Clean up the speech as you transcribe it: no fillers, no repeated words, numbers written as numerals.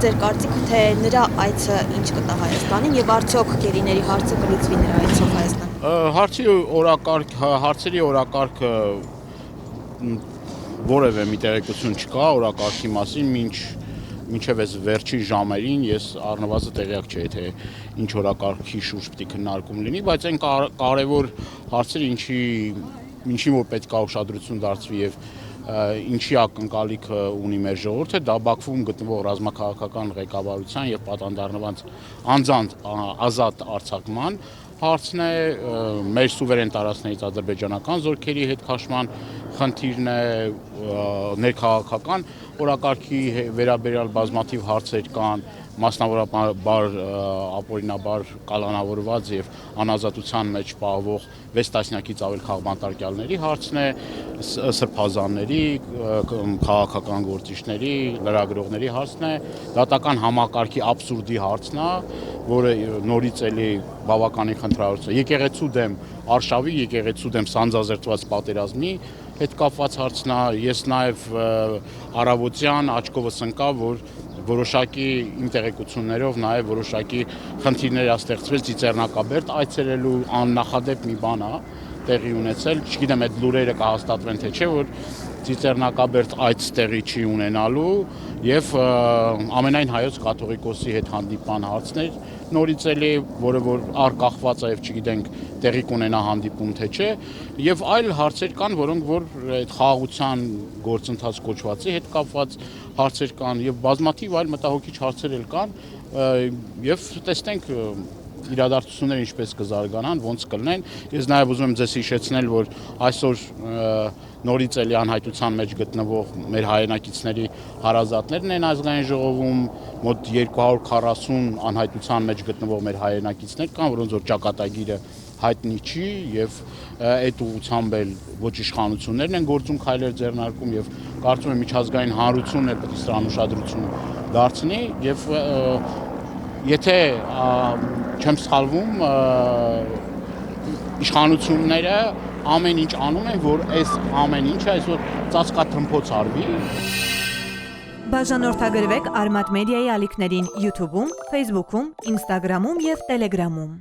ձեր կարծիքը, թե նրա այցը ինչ կտա Հայաստանին եւ արդյոք գերիների հարցը կլուծվի նրա այցով Հայաստան։ Հարցերի օրակարգը որևէ մի տեղեկություն չկա օրակարգի մասին, մինչև այս վերջին ժամերին ես առնվազն տեղյակ չէի, թե ինչ օրակարգի շուրջ պիտի քննարկում լինի, բայց այն կարևոր հարցերը, ինչին որ պետք է ուշադրություն դարձվի եւ ինչի ակնկալիքը ունի մեր ժողովուրդը, դա Բաքվում գտնվող ռազմաքաղաքական ղեկավարության եւ պատանդառնված անձանց ազատ արձակման հարցն է, մեր սուվերեն տարածքներից ադրբեջանական զորքերի հետ քաշման խնդիրն է, ներքաղաքական օրակարգի վերաբերյալ բազմաթիվ հարցեր կան, մասնավորաբար ապօրինաբար կալանավորված եւ անազատության մեջ պահվող 6 տասնյակից ավել քաղբանտարկյալների հարցն է, սրբազանների, քաղաքական գործիչների, լրագրողների հարցն է, դատական համակարգի աբսուրդի հարցն է, որը նորից էլի բավականին խնդրահարություն։ Եկեղեցու դեմ արշավի, եկեղեցու դեմ սանձազերծված պատերազմի հետ կապված հարցն է, ես նաեւ առավոտյան աչքովս ընկա, որ որոշակի իմ տեղեկություններով նաև որոշակի խնդիրներ է ստեղծվել Ծիծեռնակաբերդ այցելելու աննախադեպ մի բան է տեղի ունեցել, չգիտեմ այդ լուրերը կհաստատվեն թե չէ, որ Ծիծեռնակաբերդ այց տեղի չի ունենալու եւ ամենայն հայոց կաթողիկոսի հետ հանդիպան հարցներ նորից էլի, որը որ արկախված է եւ չգիտենք տեղի կունենա հանդիպում թե չէ, եւ այլ հարցեր կան, որոնք որ այդ խաղաղության գործընթաց կոչվածի հետ կապված հարցեր կան եւ բազմաթիվ այլ մտահոգիչ հարցեր էլ կան եւ տեսնենք իրադարձությունները ինչպես կզարգանան, ոնց կլինեն։ Ես նաեւ ուզում եմ ձեզ հիշեցնել, որ այսօր նորից էլի անհայտության մեջ գտնվող մեր հայրենակիցների հարազատներն են ազգային ժողովում, մոտ 240 անհայտության մեջ գտնվող մեր հայրենակիցներ կան, որոնց որ ճակատագիրը հայտնի չի եւ այդ ուղղությամբ էլ ոչ իշխանություններն են գործում քայլեր ձեռնարկում եւ կարծում եմ միջազգային հանրությունն էլ պետք է սրան ուշադրություն դարձնի եւ եթե չեմ սխալվում իշխանությունները ամեն ինչ անում են, որ այս ամեն ինչը այսօր ծածկաթմփոց արվի։ Բաժանորդագրվեք Արմատ մեդիայի ալիքներին YouTube-ում, Facebook-ում, Instagram-ում եւ Telegram-ում։